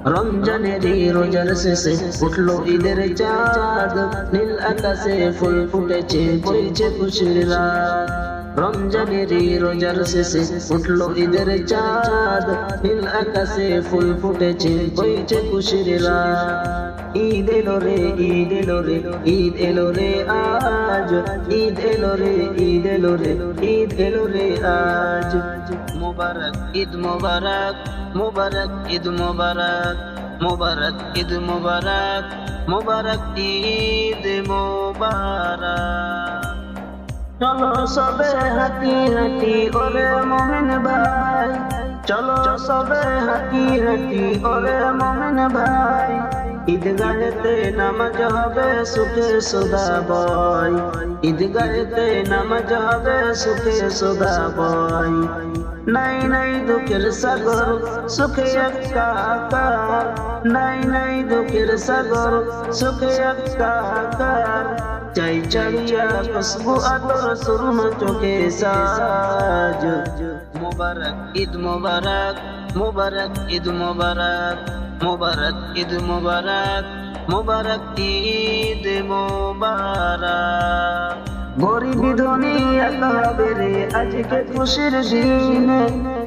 রমজানেরই রোজার শেষে উঠলো ঈদের চাঁদ, নীল আকাশে ফুল ফুটেছে বইছে খুশির রাত। রমজানেরই রোজার শেষে উঠলো ঈদের চাঁদ, নীল আকাশে ফুল ফুটেছে বইছে খুশির রাত। ঈদ এলো রে, ঈদ এলো রে, ঈদ এলো রে আজ, ঈদ এলো রে, ঈদ এলো রে, ঈদ এলো রে আজ। মুবারক ঈদ মুবারক, মুবারক ঈদ মুবারক, মুবারক ঈদ মুবারক, মুবারক ঈদ মুবারক। চলো সবে হাঁটি হাঁটি ওরে মুমিন ভাই, চলো সবে হাঁটি হাঁটি ওরে মুমিন ভাই। ঈদগাহেতে নামাজ হবে সুখে সুধা বয়, ঈদগাহেতে নামাজ হবে সুখে সুধা বয়। নাই নাই দুঃখের সাগর সুখে একাকার, নাই নাই দুঃখের সাগর সুখে একাকার। চাই চাইয়া খুশবু আতর সুরমা চোখে সাজ। মুবারক ঈদ মুবারক, মুবারক ঈদ মুবারক, মুবারক ঈদ মুবারক, মুবারক ঈদ মুবারক। গরিব ধনী হবে রে আজকে খুশির দিনে,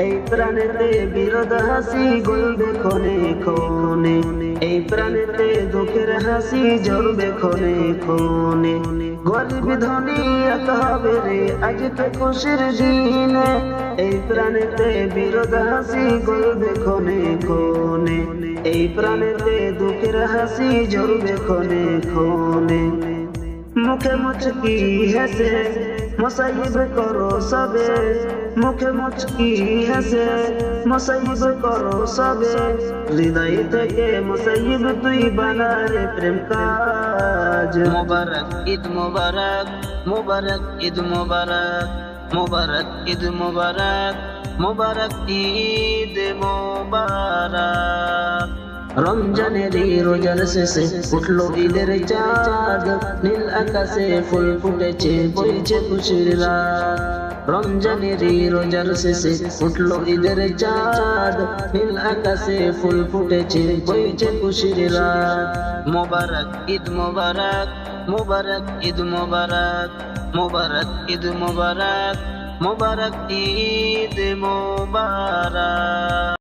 এই প্রাণেতে বিরোধ হাসি গলবে ক্ষণে ক্ষণে, এই প্রাণেতে দুঃখের হাসি জ্বলবে ক্ষণে ক্ষণে। গরিব ধনী হবে রে আজকে খুশির দিনে, এই প্রাণেতে বিরোধ হাসি গলবে ক্ষণে ক্ষণে, এই প্রাণেতে দুঃখের হাসি জ্বলবে ক্ষণে ক্ষণে। মুখে মুচকি হেসে মুসাইব করো সবে, মুখে মুচকি হেসে মুসাইব করো সবে। হৃদয় থেকে মুসাইব তুই বানারে প্রেম কাজ। মুবারক ঈদ মুবারক, মুবারক ঈদ মুবারক, মুবারক ঈদ মুবারক, মুবারক ঈদ মুবারক। রমজানেরই রোজার শেষে উঠলো ঈদের চাঁদ, নীল আকাশে ফুল ফুটেছে বইছে খুশির রাত। রমজানেরই রোজার শেষে উঠলো ঈদের চাঁদ, নীল আকাশে ফুল ফুটেছে বইছে খুশির রাত। মুবারক ঈদ মুবারক, মুবারক ঈদ মুবারক, মুবারক ঈদ মুবারক, মুবারক ঈদ মুবারক।